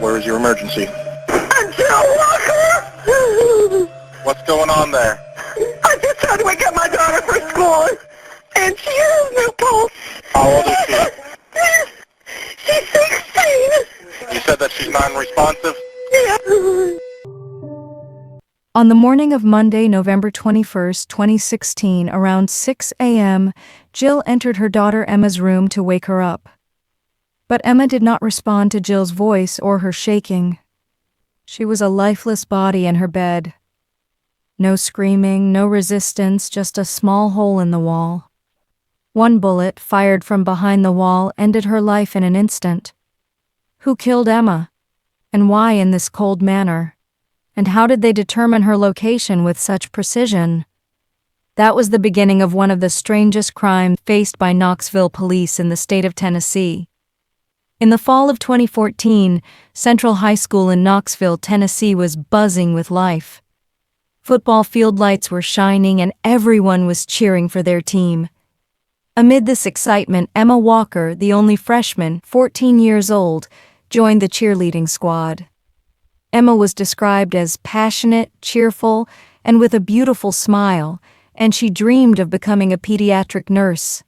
Where is your emergency? Jill Walker! What's going on there? I just tried to wake up my daughter for school, and she has no pulse. How old is she? She's 16. You said that she's non-responsive? Yeah. On the morning of Monday, November 21st, 2016, around 6 a.m., Jill entered her daughter Emma's room to wake her up. But Emma did not respond to Jill's voice or her shaking. She was a lifeless body in her bed. No screaming, no resistance, just a small hole in the wall. One bullet, fired from behind the wall, ended her life in an instant. Who killed Emma? And why in this cold manner? And how did they determine her location with such precision? That was the beginning of one of the strangest crimes faced by Knoxville police in the state of Tennessee. In the fall of 2014, Central High School in Knoxville, Tennessee was buzzing with life. Football field lights were shining and everyone was cheering for their team. Amid this excitement, Emma Walker, the only freshman, 14 years old, joined the cheerleading squad. Emma was described as passionate, cheerful, and with a beautiful smile, and she dreamed of becoming a pediatric nurse.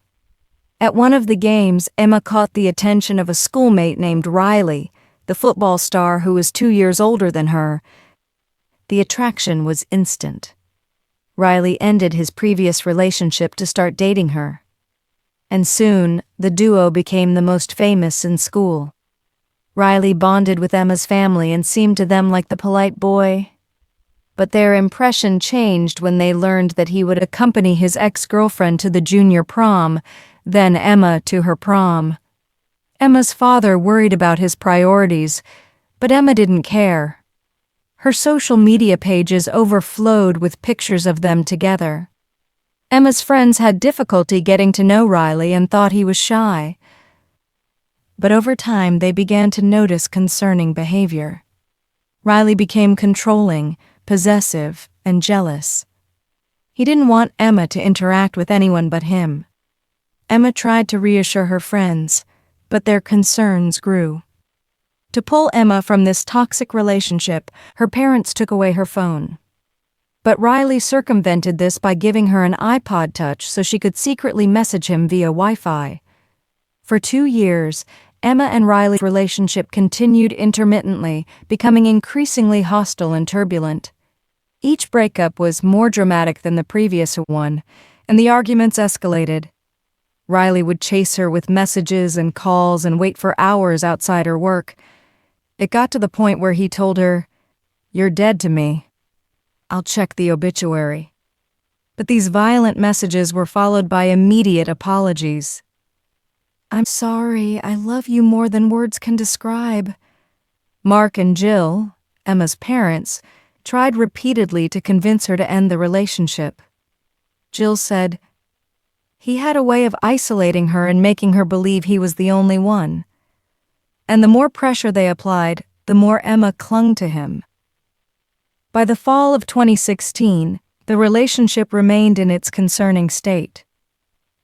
At one of the games, Emma caught the attention of a schoolmate named Riley, the football star who was 2 years older than her. The attraction was instant. Riley ended his previous relationship to start dating her. And soon, the duo became the most famous in school. Riley bonded with Emma's family and seemed to them like the polite boy. But their impression changed when they learned that he would accompany his ex-girlfriend to the junior prom, then Emma to her prom. Emma's father worried about his priorities, but Emma didn't care. Her social media pages overflowed with pictures of them together. Emma's friends had difficulty getting to know Riley and thought he was shy. But over time, they began to notice concerning behavior. Riley became controlling, possessive, and jealous. He didn't want Emma to interact with anyone but him. Emma tried to reassure her friends, but their concerns grew. To pull Emma from this toxic relationship, her parents took away her phone. But Riley circumvented this by giving her an iPod Touch so she could secretly message him via Wi-Fi. For 2 years, Emma and Riley's relationship continued intermittently, becoming increasingly hostile and turbulent. Each breakup was more dramatic than the previous one, and the arguments escalated. Riley would chase her with messages and calls and wait for hours outside her work. It got to the point where he told her, "You're dead to me. I'll check the obituary." But these violent messages were followed by immediate apologies. "I'm sorry, I love you more than words can describe." Mark and Jill, Emma's parents, tried repeatedly to convince her to end the relationship. Jill said, "He had a way of isolating her and making her believe he was the only one." And the more pressure they applied, the more Emma clung to him. By the fall of 2016, the relationship remained in its concerning state.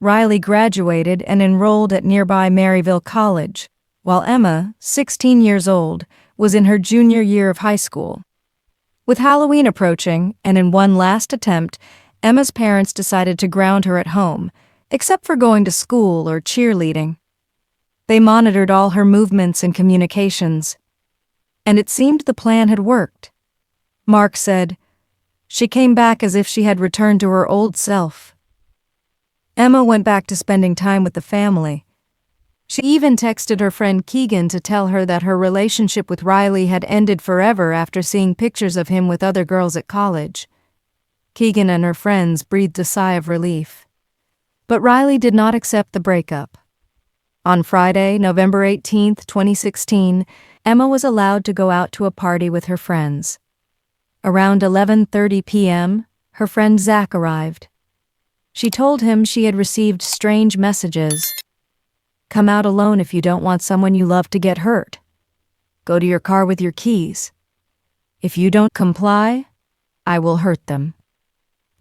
Riley graduated and enrolled at nearby Maryville College, while Emma, 16 years old, was in her junior year of high school. With Halloween approaching, and in one last attempt, Emma's parents decided to ground her at home, except for going to school or cheerleading. They monitored all her movements and communications, and it seemed the plan had worked. Mark said, "She came back as if she had returned to her old self." Emma went back to spending time with the family. She even texted her friend Keegan to tell her that her relationship with Riley had ended forever after seeing pictures of him with other girls at college. Keegan and her friends breathed a sigh of relief. But Riley did not accept the breakup. On Friday, November 18th, 2016, Emma was allowed to go out to a party with her friends. Around 11:30 p.m., her friend Zach arrived. She told him she had received strange messages. "Come out alone if you don't want someone you love to get hurt. Go to your car with your keys. If you don't comply, I will hurt them."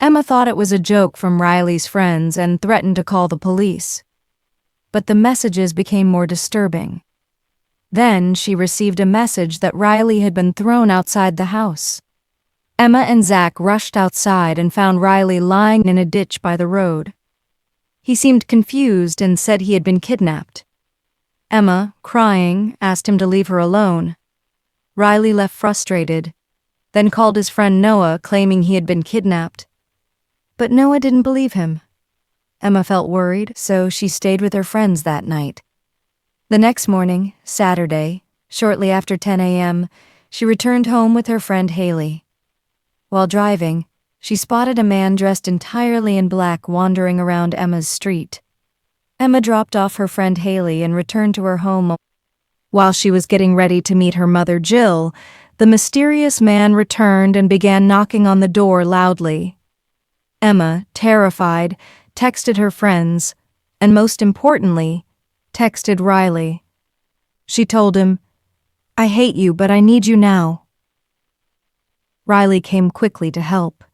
Emma thought it was a joke from Riley's friends and threatened to call the police. But the messages became more disturbing. Then she received a message that Riley had been thrown outside the house. Emma and Zach rushed outside and found Riley lying in a ditch by the road. He seemed confused and said he had been kidnapped. Emma, crying, asked him to leave her alone. Riley left frustrated, then called his friend Noah, claiming he had been kidnapped. But Noah didn't believe him. Emma felt worried, so she stayed with her friends that night. The next morning, Saturday, shortly after 10 a.m., she returned home with her friend Haley. While driving, she spotted a man dressed entirely in black wandering around Emma's street. Emma dropped off her friend Haley and returned to her home. While she was getting ready to meet her mother Jill, the mysterious man returned and began knocking on the door loudly. Emma, terrified, texted her friends, and most importantly, texted Riley. She told him, "I hate you, but I need you now." Riley came quickly to help.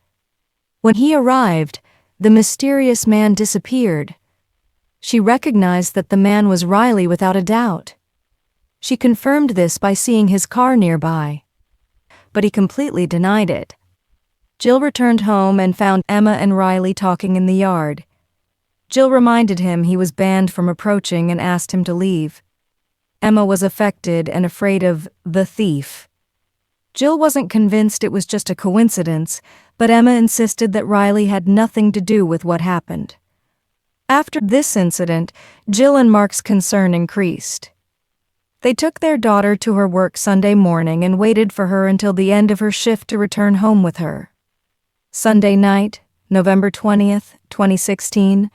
When he arrived, the mysterious man disappeared. She recognized that the man was Riley without a doubt. She confirmed this by seeing his car nearby. But he completely denied it. Jill returned home and found Emma and Riley talking in the yard. Jill reminded him he was banned from approaching and asked him to leave. Emma was affected and afraid of the thief. Jill wasn't convinced it was just a coincidence, but Emma insisted that Riley had nothing to do with what happened. After this incident, Jill and Mark's concern increased. They took their daughter to her work Sunday morning and waited for her until the end of her shift to return home with her. Sunday night, November 20th, 2016,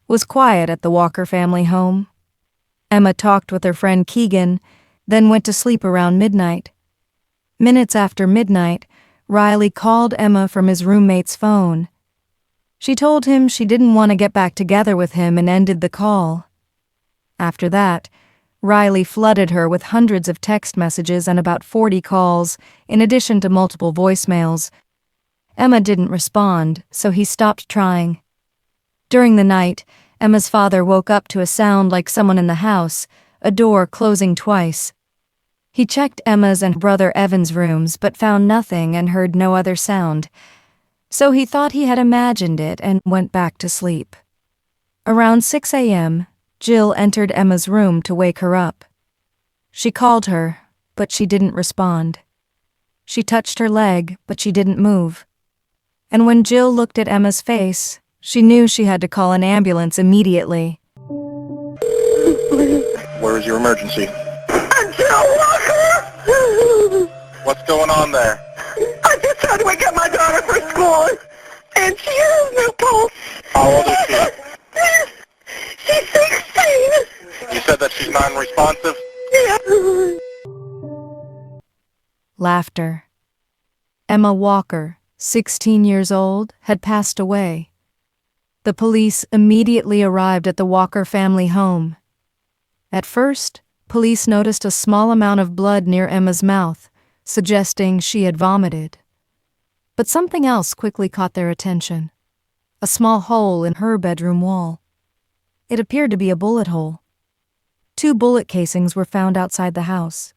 was quiet at the Walker family home. Emma talked with her friend Keegan, then went to sleep around midnight. Minutes after midnight, Riley called Emma from his roommate's phone. She told him she didn't want to get back together with him and ended the call. After that, Riley flooded her with hundreds of text messages and about 40 calls, in addition to multiple voicemails. Emma didn't respond, so he stopped trying. During the night, Emma's father woke up to a sound like someone in the house, a door closing twice. He checked Emma's and brother Evan's rooms but found nothing and heard no other sound, so he thought he had imagined it and went back to sleep. Around 6 a.m., Jill entered Emma's room to wake her up. She called her, but she didn't respond. She touched her leg, but she didn't move. And when Jill looked at Emma's face, she knew she had to call an ambulance immediately. Where is your emergency? Jill Walker! What's going on there? I just tried to wake up my daughter for school, and she has no pulse. How old is she? She's 16. You said that she's non-responsive? Yeah. Laughter. Emma Walker, 16 years old, had passed away. The police immediately arrived at the Walker family home. At first, police noticed a small amount of blood near Emma's mouth, suggesting she had vomited. But something else quickly caught their attention. A small hole in her bedroom wall. It appeared to be a bullet hole. 2 bullet casings were found outside the house.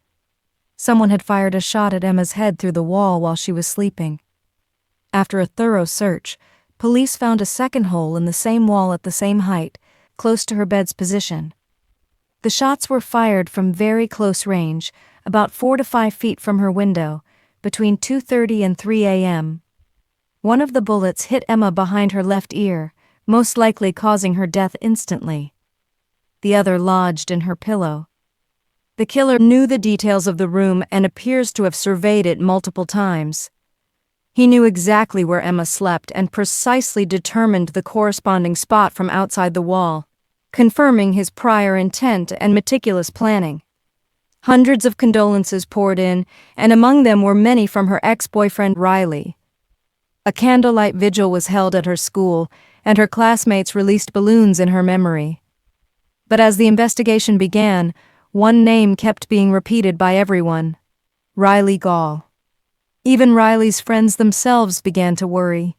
Someone had fired a shot at Emma's head through the wall while she was sleeping. After a thorough search, police found a second hole in the same wall at the same height, close to her bed's position. The shots were fired from very close range, about 4 to 5 feet from her window, between 2:30 and 3 a.m. One of the bullets hit Emma behind her left ear, most likely causing her death instantly. The other lodged in her pillow. The killer knew the details of the room and appears to have surveyed it multiple times. He knew exactly where Emma slept and precisely determined the corresponding spot from outside the wall, confirming his prior intent and meticulous planning. Hundreds of condolences poured in, and among them were many from her ex-boyfriend Riley. A candlelight vigil was held at her school, and her classmates released balloons in her memory. But as the investigation began, one name kept being repeated by everyone: Riley Gall. Even Riley's friends themselves began to worry.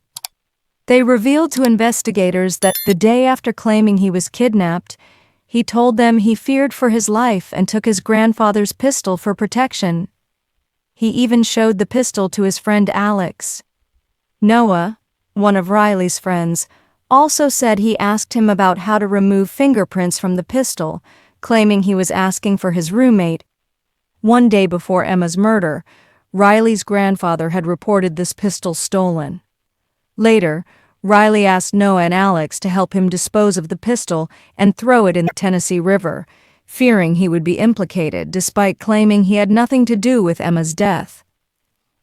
They revealed to investigators that the day after claiming he was kidnapped, He told them he feared for his life and took his grandfather's pistol for protection. He even showed the pistol to his friend Alex. Noah, one of Riley's friends, also said he asked him about how to remove fingerprints from the pistol, claiming he was asking for his roommate. One day before Emma's murder, Riley's grandfather had reported this pistol stolen. Later, Riley asked Noah and Alex to help him dispose of the pistol and throw it in the Tennessee River, fearing he would be implicated despite claiming he had nothing to do with Emma's death.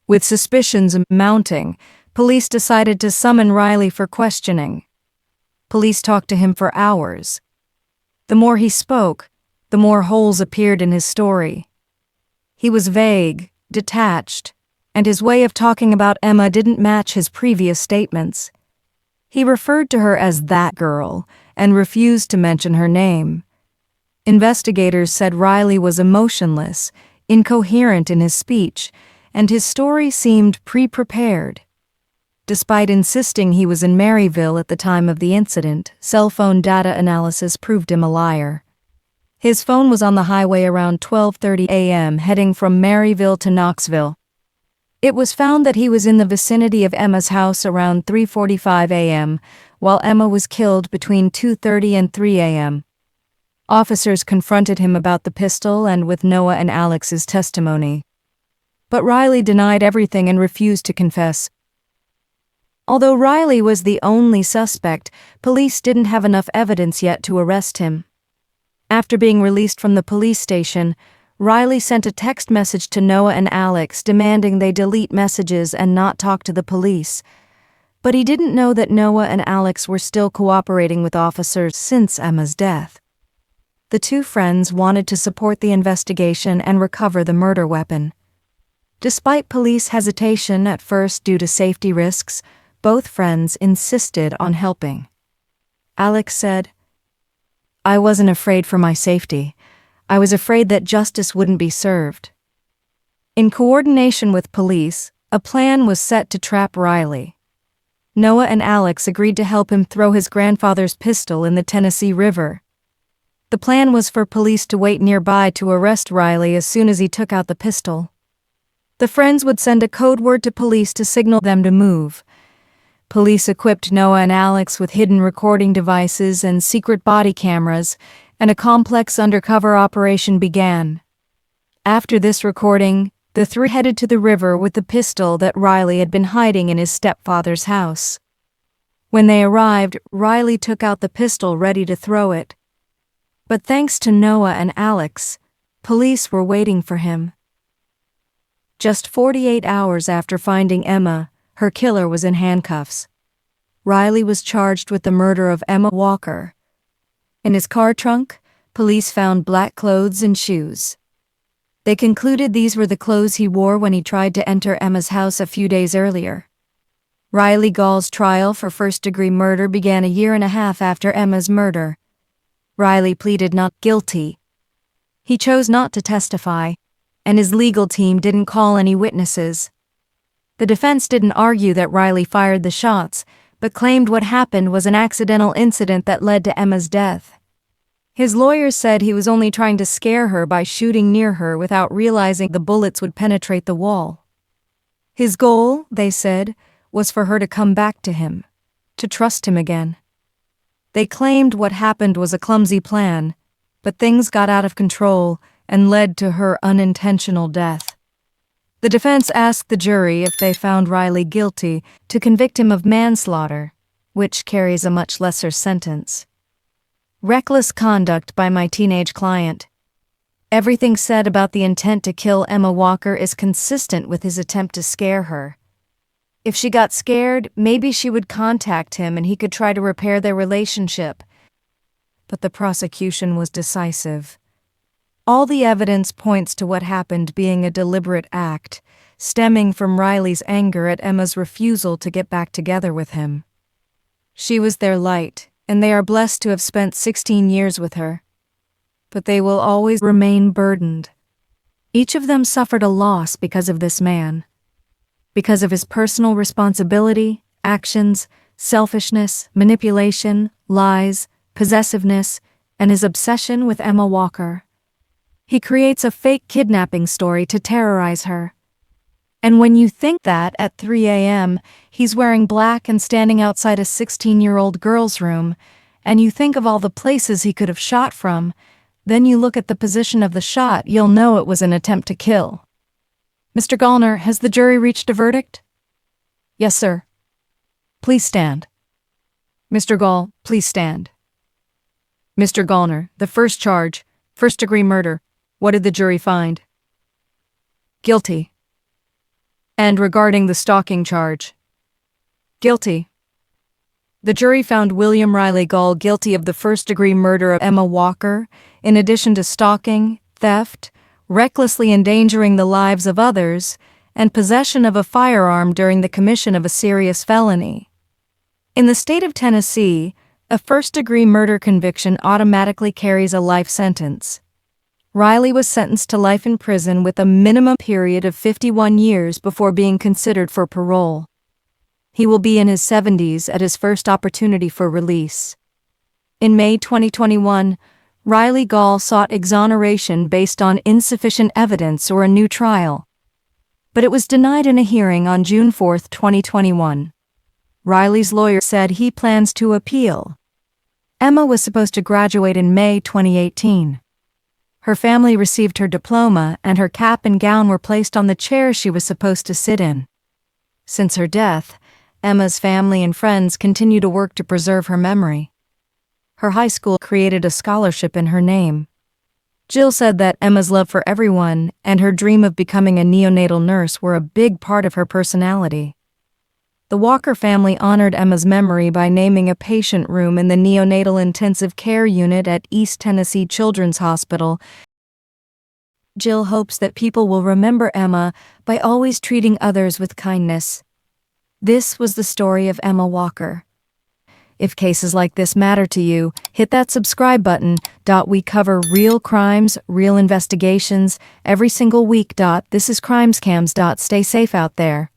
With suspicions mounting, police decided to summon Riley for questioning. Police talked to him for hours. The more he spoke, the more holes appeared in his story. He was vague, detached, and his way of talking about Emma didn't match his previous statements. He referred to her as that girl and refused to mention her name. Investigators said Riley was emotionless, incoherent in his speech, and his story seemed pre-prepared. Despite insisting he was in Maryville at the time of the incident, cell phone data analysis proved him a liar. His phone was on the highway around 12:30 a.m. heading from Maryville to Knoxville. It was found that he was in the vicinity of Emma's house around 3:45 a.m., while Emma was killed between 2:30 and 3 a.m. Officers confronted him about the pistol and with Noah and Alex's testimony. But Riley denied everything and refused to confess. Although Riley was the only suspect, police didn't have enough evidence yet to arrest him. After being released from the police station, Riley sent a text message to Noah and Alex demanding they delete messages and not talk to the police. But he didn't know that Noah and Alex were still cooperating with officers since Emma's death. The two friends wanted to support the investigation and recover the murder weapon. Despite police hesitation at first due to safety risks, both friends insisted on helping. Alex said, "I wasn't afraid for my safety. I was afraid that justice wouldn't be served." In coordination with police, a plan was set to trap Riley. Noah and Alex agreed to help him throw his grandfather's pistol in the Tennessee River. The plan was for police to wait nearby to arrest Riley as soon as he took out the pistol. The friends would send a code word to police to signal them to move. Police equipped Noah and Alex with hidden recording devices and secret body cameras, and a complex undercover operation began. After this recording, the three headed to the river with the pistol that Riley had been hiding in his stepfather's house. When they arrived, Riley took out the pistol ready to throw it. But thanks to Noah and Alex, police were waiting for him. Just 48 hours after finding Emma, her killer was in handcuffs. Riley was charged with the murder of Emma Walker. In his car trunk, police found black clothes and shoes. They concluded these were the clothes he wore when he tried to enter Emma's house a few days earlier. Riley Gall's trial for first-degree murder began a year and a half after Emma's murder. Riley pleaded not guilty. He chose not to testify, and his legal team didn't call any witnesses. The defense didn't argue that Riley fired the shots, but claimed what happened was an accidental incident that led to Emma's death. His lawyers said he was only trying to scare her by shooting near her without realizing the bullets would penetrate the wall. His goal, they said, was for her to come back to him, to trust him again. They claimed what happened was a clumsy plan, but things got out of control and led to her unintentional death. The defense asked the jury if they found Riley guilty to convict him of manslaughter, which carries a much lesser sentence. Reckless conduct by my teenage client. Everything said about the intent to kill Emma Walker is consistent with his attempt to scare her. If she got scared, maybe she would contact him and he could try to repair their relationship. But the prosecution was decisive. All the evidence points to what happened being a deliberate act, stemming from Riley's anger at Emma's refusal to get back together with him. She was their light, and they are blessed to have spent 16 years with her. But they will always remain burdened. Each of them suffered a loss because of this man. Because of his personal responsibility, actions, selfishness, manipulation, lies, possessiveness, and his obsession with Emma Walker. He creates a fake kidnapping story to terrorize her. And when you think that, at 3 a.m., he's wearing black and standing outside a 16-year-old girl's room, and you think of all the places he could have shot from, then you look at the position of the shot, you'll know it was an attempt to kill. Mr. Gallner, has the jury reached a verdict? Yes, sir. Please stand. Mr. Gall, please stand. Mr. Gallner, the first charge, first-degree murder. What did the jury find? Guilty. And regarding the stalking charge? Guilty. The jury found William Riley Gall guilty of the first-degree murder of Emma Walker, in addition to stalking, theft, recklessly endangering the lives of others, and possession of a firearm during the commission of a serious felony. In the state of Tennessee, a first-degree murder conviction automatically carries a life sentence. Riley was sentenced to life in prison with a minimum period of 51 years before being considered for parole. He will be in his 70s at his first opportunity for release. In May 2021, Riley Gall sought exoneration based on insufficient evidence or a new trial. But it was denied in a hearing on June 4, 2021. Riley's lawyer said he plans to appeal. Emma was supposed to graduate in May 2018. Her family received her diploma, and her cap and gown were placed on the chair she was supposed to sit in. Since her death, Emma's family and friends continue to work to preserve her memory. Her high school created a scholarship in her name. Jill said that Emma's love for everyone and her dream of becoming a neonatal nurse were a big part of her personality. The Walker family honored Emma's memory by naming a patient room in the neonatal intensive care unit at East Tennessee Children's Hospital. Jill hopes that people will remember Emma by always treating others with kindness. This was the story of Emma Walker. If cases like this matter to you, hit that subscribe button. We cover real crimes, real investigations, every single week. This is Crimescams. Stay safe out there.